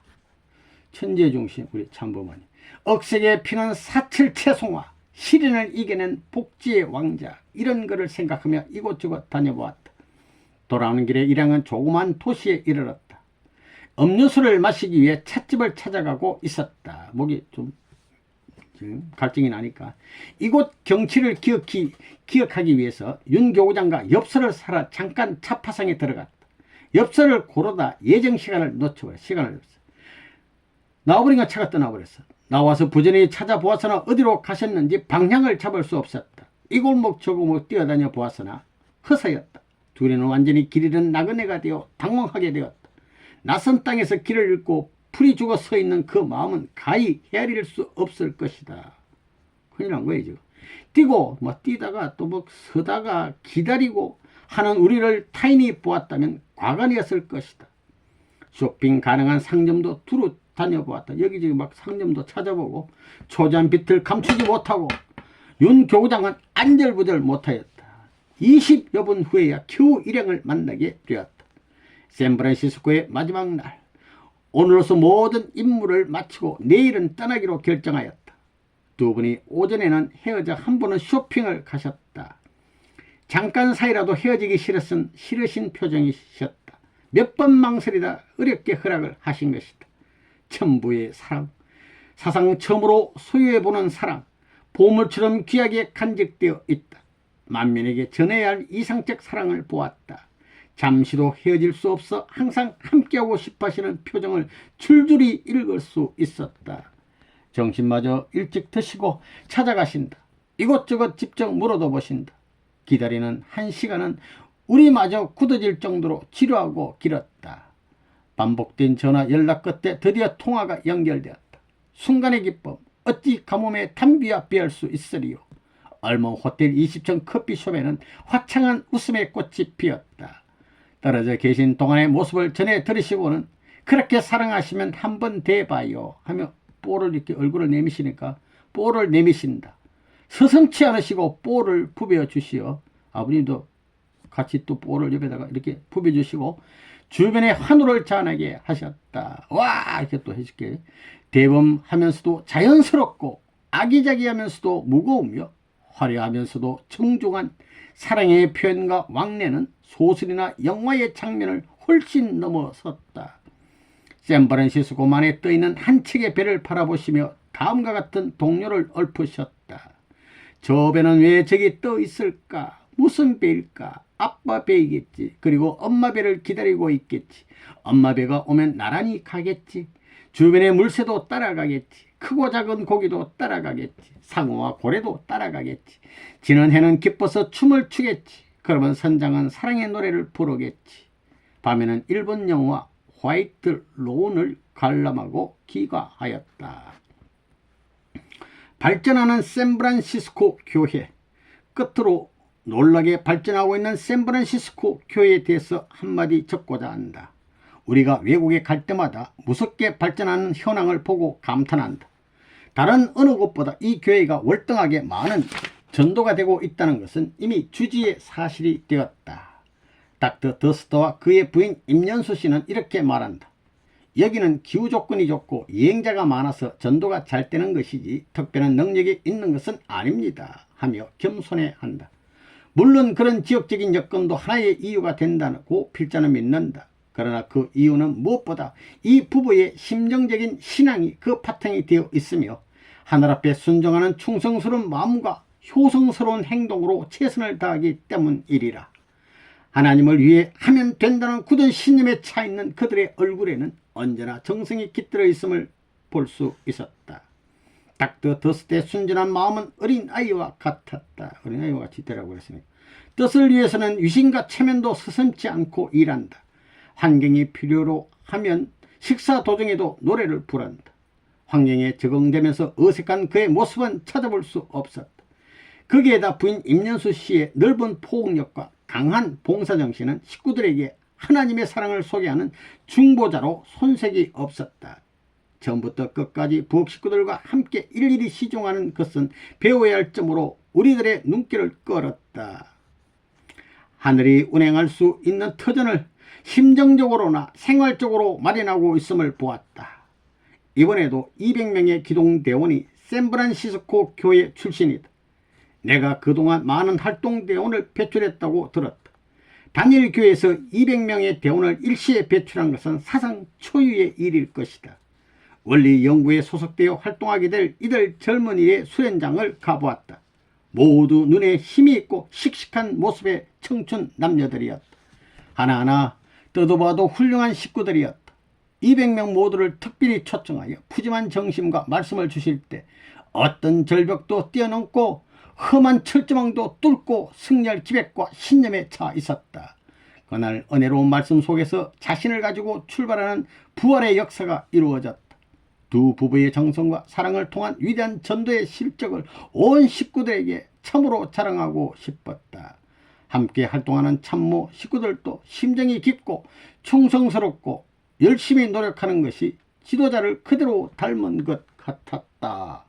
Speaker 1: 천지의 중심, 우리 참부모님. 억세게 피는 사칠 채송화, 시련을 이겨낸 복지의 왕자, 이런 거를 생각하며 이곳저곳 다녀보았다. 돌아오는 길에 일행은 조그만 도시에 이르렀다. 음료수를 마시기 위해 찻집을 찾아가고 있었다. 목이 좀 지금 갈증이 나니까. 이곳 경치를 기억하기 위해서 윤 교구장과 엽서를 사러 잠깐 차파상에 들어갔다. 엽서를 고르다 예정 시간을 놓쳐버려. 시간을 없어. 나와버리니까 차가 떠나버렸어. 나와서 부지런히 찾아보았으나 어디로 가셨는지 방향을 잡을 수 없었다. 이 골목 저 골목 뛰어다녀 보았으나 허사였다. 둘이는 완전히 길 잃은 나그네가 되어 당황하게 되었다. 낯선 땅에서 길을 잃고 풀이 죽어 서 있는 그 마음은 가히 헤아릴 수 없을 것이다. 큰일 난 거예요 지금. 뛰다가 또 서다가 기다리고 하는 우리를 타인이 보았다면 과간이었을 것이다. 쇼핑 가능한 상점도 두루 다녀보았다. 여기저기 상점도 찾아보고 초자한 빛을 감추지 못하고 윤 교구장은 안절부절 못하였다. 20여 분 후에야 겨우 일행을 만나게 되었다. 샌프란시스코의 마지막 날, 오늘로서 모든 임무를 마치고 내일은 떠나기로 결정하였다. 두 분이 오전에는 헤어져 한 분은 쇼핑을 가셨다. 잠깐 사이라도 헤어지기 싫으신 표정이셨다. 몇 번 망설이다 어렵게 허락을 하신 것이다. 천부의 사랑, 사상 처음으로 소유해보는 사랑, 보물처럼 귀하게 간직되어 있다. 만민에게 전해야 할 이상적 사랑을 보았다. 잠시도 헤어질 수 없어 항상 함께하고 싶어 하시는 표정을 줄줄이 읽을 수 있었다. 정신마저 일찍 드시고 찾아가신다. 이것저것 직접 물어도 보신다. 기다리는 1시간은 우리마저 굳어질 정도로 지루하고 길었다. 반복된 전화 연락 끝에 드디어 통화가 연결되었다. 순간의 기쁨, 어찌 가뭄에 담비와 비할 수 있으리요. 얼마 호텔 20층 커피숍에는 화창한 웃음의 꽃이 피었다. 떨어져 계신 동안의 모습을 전해 들으시고는 그렇게 사랑하시면 한번 대봐요 하며 뽀를 이렇게 얼굴을 내미시니까 뽀를 내미신다. 서슴치 않으시고 뽀를 부벼주시어 아버님도 같이 또 뽀를 옆에다가 이렇게 부벼주시고 주변에 환호를 자아나게 하셨다. 와 이렇게 또 해줄게. 대범하면서도 자연스럽고 아기자기하면서도 무거우며 화려하면서도 정중한 사랑의 표현과 왕래는 소설이나 영화의 장면을 훨씬 넘어섰다. 샌프란시스코만에 떠있는 한 척의 배를 바라보시며 다음과 같은 동료를 읊으셨다. 저 배는 왜 저기 떠 있을까? 무슨 배일까? 아빠 배이겠지. 그리고 엄마 배를 기다리고 있겠지. 엄마 배가 오면 나란히 가겠지. 주변의 물새도 따라가겠지. 크고 작은 고기도 따라가겠지. 상어와 고래도 따라가겠지. 지는 해는 기뻐서 춤을 추겠지. 그러면 선장은 사랑의 노래를 부르겠지. 밤에는 일본 영화 화이트 론을 관람하고 귀가하였다. 발전하는 샌프란시스코 교회. 끝으로 놀라게 발전하고 있는 샌프란시스코 교회에 대해서 한마디 적고자 한다. 우리가 외국에 갈 때마다 무섭게 발전하는 현황을 보고 감탄한다. 다른 어느 곳보다 이 교회가 월등하게 많은 전도가 되고 있다는 것은 이미 주지의 사실이 되었다. 닥터 더스터와 그의 부인 임연수 씨는 이렇게 말한다. 여기는 기후 조건이 좋고 여행자가 많아서 전도가 잘 되는 것이지 특별한 능력이 있는 것은 아닙니다 하며 겸손해한다. 물론 그런 지역적인 여건도 하나의 이유가 된다고 필자는 믿는다. 그러나 그 이유는 무엇보다 이 부부의 심정적인 신앙이 그 바탕이 되어 있으며 하늘 앞에 순종하는 충성스러운 마음과 효성스러운 행동으로 최선을 다하기 때문이리라. 하나님을 위해 하면 된다는 굳은 신념에 차 있는 그들의 얼굴에는 언제나 정성이 깃들어 있음을 볼 수 있었다. 닥터 더스트의 순전한 마음은 어린아이와 같았다. 어린아이와 같이 되라고 했으니 뜻을 위해서는 위신과 체면도 서슴지 않고 일한다. 환경이 필요로 하면 식사 도중에도 노래를 부른다. 환경에 적응되면서 어색한 그의 모습은 찾아볼 수 없었다. 거기에다 부인 임연수 씨의 넓은 포옹력과 강한 봉사정신은 식구들에게 하나님의 사랑을 소개하는 중보자로 손색이 없었다. 처음부터 끝까지 부엌 식구들과 함께 일일이 시종하는 것은 배워야 할 점으로 우리들의 눈길을 끌었다. 하늘이 운행할 수 있는 터전을 심정적으로나 생활적으로 마련하고 있음을 보았다. 이번에도 200명의 기동대원이 샌프란시스코 교회 출신이다. 내가 그동안 많은 활동대원을 배출했다고 들었다. 단일 교회에서 200명의 대원을 일시에 배출한 것은 사상 초유의 일일 것이다. 원리 연구에 소속되어 활동하게 될 이들 젊은이의 수련장을 가보았다. 모두 눈에 힘이 있고 씩씩한 모습의 청춘 남녀들이었다. 하나하나 뜯어봐도 훌륭한 식구들이었다. 200명 모두를 특별히 초청하여 푸짐한 정심과 말씀을 주실 때 어떤 절벽도 뛰어넘고 험한 철조망도 뚫고 승리할 기백과 신념에 차 있었다. 그날 은혜로운 말씀 속에서 자신을 가지고 출발하는 부활의 역사가 이루어졌다. 두 부부의 정성과 사랑을 통한 위대한 전도의 실적을 온 식구들에게 참으로 자랑하고 싶었다. 함께 활동하는 참모 식구들도 심정이 깊고 충성스럽고 열심히 노력하는 것이 지도자를 그대로 닮은 것 같았다.